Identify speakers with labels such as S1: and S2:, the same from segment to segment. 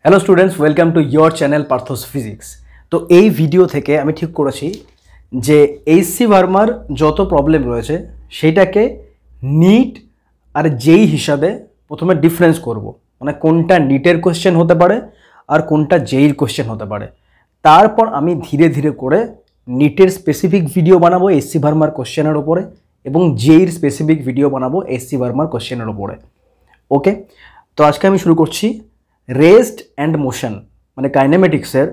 S1: Hello students, welcome to your channel Parth's physics. তো এই video থেকে আমি ঠিক করেছি যে এইচসি ভার্মার যত প্রবলেম রয়েছে সেইটাকে নিট আর জেই হিসাবে প্রথমে ডিফারেন্স করব, মানে কোনটা নিটের কোশ্চেন হতে পারে আর কোনটা জেইর কোশ্চেন হতে পারে। তারপর আমি ধীরে ধীরে করে নিটের স্পেসিফিক ভিডিও বানাবো এইচসি ভার্মার কোশ্চেনের ওপরে এবং জেইর স্পেসিফিক ভিডিও বানাবো এইচসি ভার্মার কোশ্চেনের ওপরে। ওকে, তো আজকে আমি শুরু করছি রেস্ট অ্যান্ড মোশন মানে কাইনেমেটিক্সের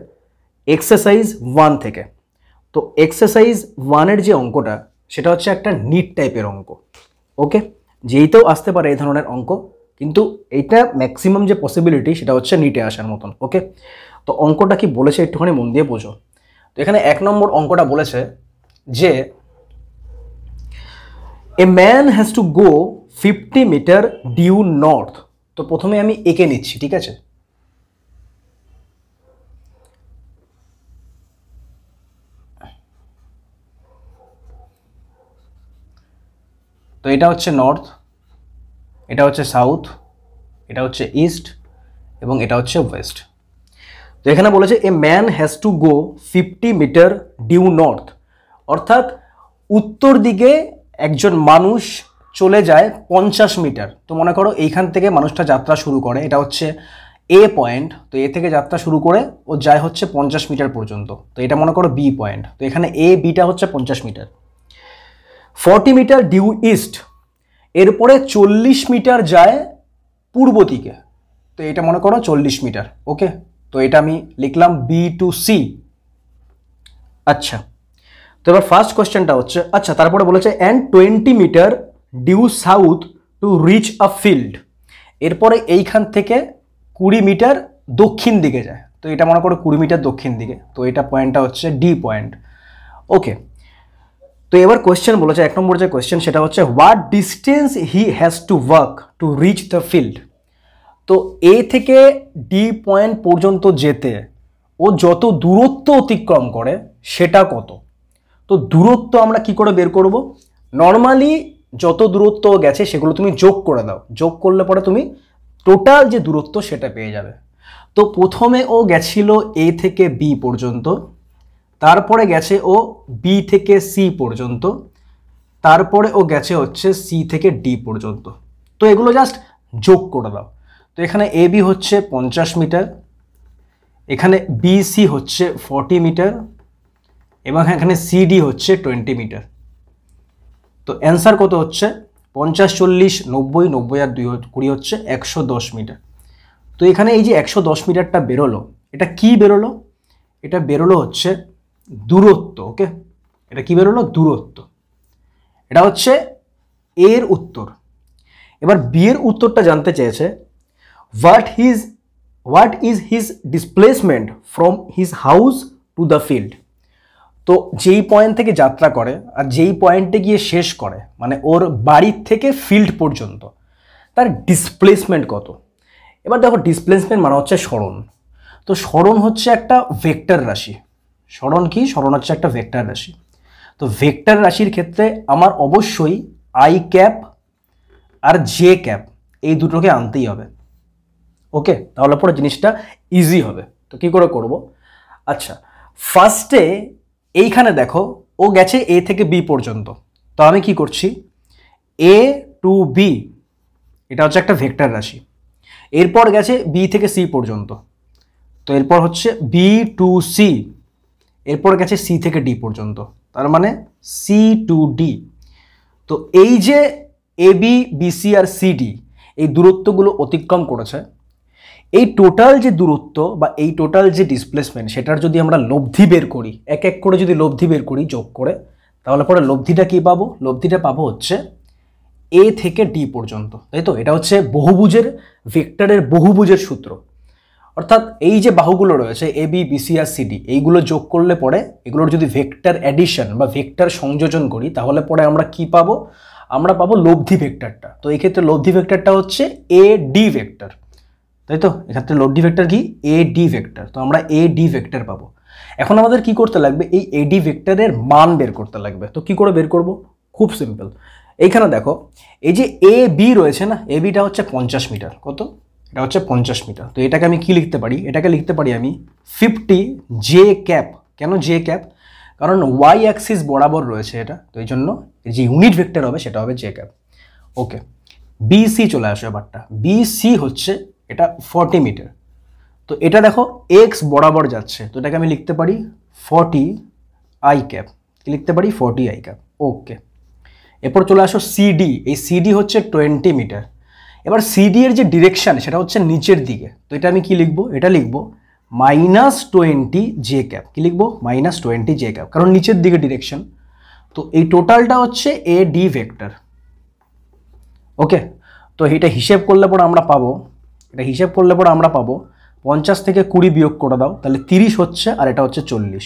S1: এক্সারসাইজ 1 থেকে। তো এক্সারসাইজ 1-এর যে অঙ্কটা সেটা হচ্ছে একটা নিট টাইপের অঙ্ক। ওকে, যেইতেও আসতে পারে এই ধরনের অঙ্ক, কিন্তু এইটা ম্যাক্সিমাম যে পসিবিলিটি সেটা হচ্ছে নিটে আসার মতন। ওকে, তো অঙ্কটা কি বলেছে একটুখানি মন দিয়ে বোঝো। তো এখানে 1 নম্বর অঙ্কটা বলেছে যে a man has to go 50 metre due north. তো প্রথমে আমি এঁকে নিচ্ছি, ঠিক আছে। তো এটা হচ্ছে নর্থ, এটা হচ্ছে সাউথ, এটা হচ্ছে ইস্ট এবং এটা হচ্ছে ওয়েস্ট। তো এখানে বলেছে a man has to go 50 metre due north, অর্থাৎ উত্তর দিকে একজন মানুষ চলে যায় 50 মিটার। তো মনে করো এইখান থেকে মানুষটা যাত্রা শুরু করে, এটা হচ্ছে এ পয়েন্ট। তো এ থেকে যাত্রা শুরু করে ও যায় হচ্ছে 50 মিটার পর্যন্ত। তো এটা মনে করো বি পয়েন্ট। তো এখানে এ বিটা হচ্ছে 50 মিটার। 40 মিটার ডিউ ইস্ট, এরপরে 40 মিটার যায় পূর্ব দিকে। তো এটা মনে করো 40 মিটার। ওকে, তো এটা আমি লিখলাম বি টু সি। আচ্ছা, তো এবার ফার্স্ট কোয়েশ্চেনটা হচ্ছে, আচ্ছা তারপরে বলেছে and 20 metre due south to reach a field. এরপরে এইখান থেকে 20 মিটার দক্ষিণ দিকে যায়। তো এটা মনে করো 20 মিটার দক্ষিণ দিকে। তো এটা পয়েন্টটা হচ্ছে ডি পয়েন্ট। ওকে, তো এবার কোয়েশ্চেন বলেছে 1 নম্বর যে কোয়েশ্চেন সেটা হচ্ছে what distance he has to work to reach the field. তো এ থেকে ডি পয়েন্ট পর্যন্ত যেতে ও যত দূরত্ব অতিক্রম করে সেটা কত। তো দূরত্ব আমরা কি করে বের করব? নর্মালি যত দূরত্ব গেছে সেগুলো তুমি যোগ করে দাও, যোগ করলে পরে তুমি টোটাল যে দূরত্ব সেটা পেয়ে যাবে। তো প্রথমে ও গেছিল এ থেকে বি পর্যন্ত, তারপরে গেছে ও বি থেকে সি পর্যন্ত, তারপরে ও গেছে হচ্ছে সি থেকে ডি পর্যন্ত। তো এগুলো জাস্ট যোগ করে দাও। তো এখানে এ বি হচ্ছে 50 মিটার, এখানে বি সি হচ্ছে 40 মিটার এবং এখানে সিডি হচ্ছে 20 মিটার। তো অ্যান্সার কত হচ্ছে 50 40 90 90 আর 2 20 হচ্ছে 110 মিটার। তো এখানে এই যে 110 মিটারটা বেরোলো, এটা কি বেরোলো? এটা বেরোলো হচ্ছে দূরত্ব। ওকে, এটা কি বেরোলো? দূরত্ব। এটা হচ্ছে এর উত্তর। এবার বি এর উত্তরটা জানতে চেয়েছে what is his displacement from his house to the field. তো যেই পয়েন্ট থেকে যাত্রা করে আর যেই পয়েন্টে গিয়ে শেষ করে, মানে ওর বাড়ির থেকে ফিল্ড পর্যন্ত তার ডিসপ্লেসমেন্ট কত। এবার দেখো ডিসপ্লেসমেন্ট মানে হচ্ছে সরণ। তো সরণ হচ্ছে একটা ভেক্টর রাশি। সরণ কি? সরণ হচ্ছে একটা ভেক্টর রাশি। তো ভেক্টর রাশির ক্ষেত্রে আমার অবশ্যই আই ক্যাপ আর জে ক্যাপ এই দুটোকে আনতেই হবে। ওকে, তাহলে পরে জিনিসটা ইজি হবে। তো কি করে করব? আচ্ছা, ফার্স্টে এইখানে দেখো ও গেছে এ থেকে বি পর্যন্ত। তো আমি কি করছি, এ টু বি এটা হচ্ছে একটা ভেক্টর রাশি। এরপর গেছে বি থেকে সি পর্যন্ত। তো এরপর হচ্ছে বি টু সি, এরপর গেছে সি থেকে ডি পর্যন্ত, তার মানে সি টু ডি। তো এই যে A B BC R CD এই দূরত্বগুলো অতিক্রম করেছে, এই টোটাল যে দূরত্ব বা এই টোটাল যে ডিসপ্লেসমেন্ট সেটার যদি আমরা লব্ধি বের করি, এক এক করে যদি লব্ধি বের করি যোগ করে, তাহলে পরে লব্ধিটা কি পাবো? লব্ধিটা পাবো হচ্ছে এ থেকে ডি পর্যন্ত, তাই তো? এটা হচ্ছে বহুভুজের ভেক্টরের বহুভুজের সূত্র। অর্থাৎ এই যে বাহুগুলো রয়েছে A B BC R CD, এইগুলো যোগ করলে পরে এগুলোর যদি ভেক্টর অ্যাডিশন বা ভেক্টর সংযোজন করি তাহলে পরে আমরা কি পাবো? আমরা পাবো লব্ধি ভেক্টরটা। তো এই ক্ষেত্রে লব্ধি ভেক্টরটা হচ্ছে এ ডি ভেক্টর, তাই তো? এক্ষেত্রে লব্ধি ভেক্টর কি? A D vector. তো আমরা এ ডি ভেক্টর পাবো। এখন আমাদের কি করতে লাগবে? এই এ ডি ভেক্টরের মান বের করতে লাগবে। তো কি করে বের করব? খুব সিম্পল। এইখানে দেখো এই যে এ বি রয়েছে না, এ বিটা হচ্ছে 50 মিটার। কত? এটা হচ্ছে 50 মিটার। তো এটাকে আমি কি লিখতে পারি, এটাকে লিখতে পারি আমি 50 জে ক্যাপ। কেন জে ক্যাপ? কারণ ওয়াই অ্যাক্সিস বরাবর রয়েছে এটা, তো এই জন্য যে ইউনিট ভেক্টর হবে সেটা হবে জে ক্যাপ। ওকে, বিসি চলে আসে ব্যাপারটা। বিসি হচ্ছে এটা 40 মিটার। তো এটা দেখো এক্স বরাবর যাচ্ছে, তো এটাকে আমি লিখতে পারি 40 আই ক্যাপ। লিখতে পারি 40 আই ক্যাপ। ওকে, এরপর চলে আসো সিডি। এই সিডি হচ্ছে 20 মিটার। এবার সিডি এর যে ডিরেকশন সেটা হচ্ছে নিচের দিকে, তো এটা আমি কি লিখবো, এটা লিখবো -20 জে ক্যাপ। কি লিখবো? -20 জে ক্যাপ, কারণ নিচের দিকে ডিরেকশন। তো এই টোটালটা হচ্ছে এ ডি ভেক্টর। ওকে, তো এটা হিসেব করলে পরে আমরা পাবো, এটা হিসেব করলে পরে আমরা পাবো 50 থেকে 20 বিয়োগ করে দাও, তাহলে 30 হচ্ছে, আর এটা হচ্ছে 40,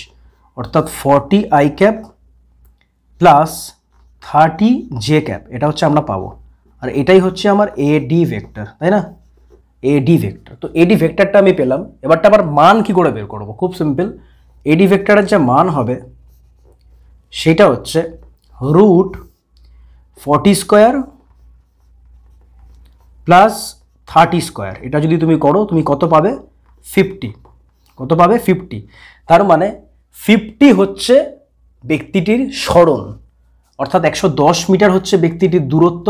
S1: অর্থাৎ 40 I cap plus 30 J cap, এটা হচ্ছে আমরা পাবো। আর এটাই হচ্ছে আমার এডি ভেক্টর, তাই না? এডি ভেক্টর। তো এডি ভেক্টরটা আমি পেলাম। এবারটা আবার মান কি করে বের করব? খুব সিম্পল। এডি ভেক্টরের যে মান হবে সেটা হচ্ছে √40 স্কোয়ার প্লাস 30 স্কোয়ার। এটা যদি তুমি করো তুমি কত পাবে? 50। কত পাবে? 50। তার মানে 50 হচ্ছে ব্যক্তিটির সরণ, অর্থাৎ 110 মিটার হচ্ছে ব্যক্তিটির দূরত্ব,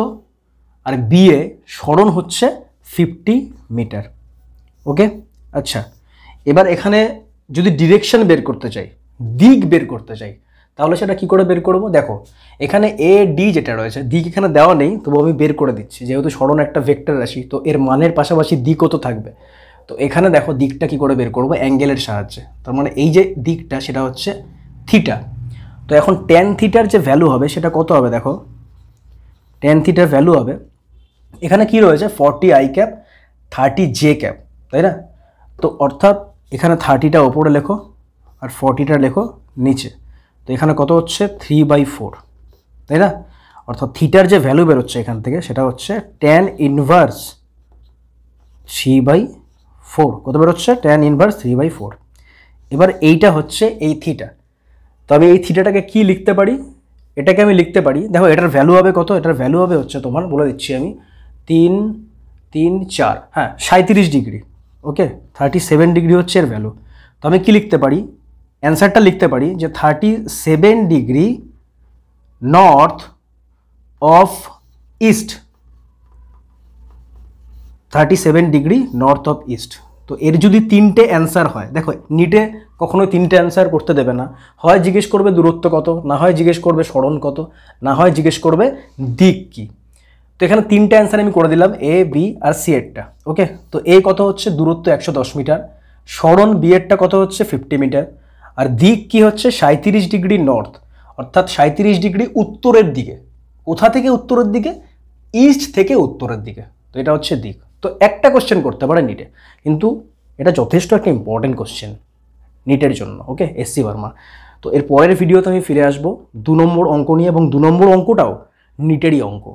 S1: আর বিয়ে সরণ হচ্ছে 50 মিটার। ওকে, আচ্ছা, এবার এখানে যদি ডিরেকশন বের করতে চাই, দিক বের করতে চাই, তাহলে সেটা কি করে বের করব? দেখো এখানে এ ডি যেটা রয়েছে, দিক এখানে দেওয়া নেই, তবু আমি বের করে দিচ্ছি। যেহেতু সরণ একটা ভেক্টর রাশি, তো এর মানের পাশাপাশি দিকও তো থাকবে। তো এখানে দেখো দিকটা কি করে বের করব? অ্যাঙ্গেলের সাহায্যে। তার মানে এই যে দিকটা সেটা হচ্ছে থিটা। তো এখন ট্যান থিটার যে ভ্যালু হবে সেটা কত হবে? দেখো ট্যান থিটার ভ্যালু হবে, এখানে কি রয়েছে? 40 আই ক্যাপ 30 জে ক্যাপ, তাই না? তো অর্থাৎ এখানে 30টা ওপরে লেখো আর 40টা লেখো নিচে। তো এখানে কত হচ্ছে? 3/4, তাই না? অর্থাৎ থিটার যে ভ্যালু বেরোচ্ছে এখান থেকে সেটা হচ্ছে ট্যান ইনভার্স 3/4। কত বেরোচ্ছে? Tan inverse 3/4। এবার এইটা হচ্ছে এই থিটা। তবে এই থিটাটাকে কি লিখতে পারি? এটাকে আমি লিখতে পারি, দেখো এটার ভ্যালু হবে কত? এটার ভ্যালু হবে হচ্ছে তোমার, বলে দিচ্ছি আমি, 3, 3, 4, হ্যাঁ 37 ডিগ্রি। ওকে, 37 ডিগ্রি হচ্ছে এর ভ্যালু। তো আমি কি লিখতে পারি? অ্যান্সারটা লিখতে পারি যে 37 degree north of east. 37 degree north of east. তো এর যদি 3টে অ্যান্সার হয়, দেখো নিটে কখনোই 3টে অ্যান্সার করতে দেবে না। হয় জিজ্ঞেস করবে দূরত্ব কত, না হয় জিজ্ঞেস করবে সরণ কত, না হয় জিজ্ঞেস করবে দিক কি। তো এখানে 3টে অ্যান্সার আমি করে দিলাম, এ বি আর সি এরটা। ওকে, তো এ কত হচ্ছে? দূরত্ব 110 মিটার। সরণ বি এরটা কত হচ্ছে? 50 মিটার। আর দিক কি হচ্ছে? 37 ডিগ্রি নর্থ, অর্থাৎ 37 ডিগ্রি উত্তরের দিকে। কোথা থেকে উত্তরের দিকে? ইস্ট থেকে উত্তরের দিকে। তো এটা হচ্ছে দিক। তো একটা কোশ্চেন করতে পারে নিটে, কিন্তু এটা যথেষ্ট একটা ইম্পর্টেন্ট কোশ্চেন নিটের জন্য। ওকে, এসসি বর্মা। তো এর পরের ভিডিওতে আমি ফিরে আসবো 2 নম্বর অঙ্ক নিয়ে, এবং 2 নম্বর অঙ্কটাও নিটেরই অঙ্ক।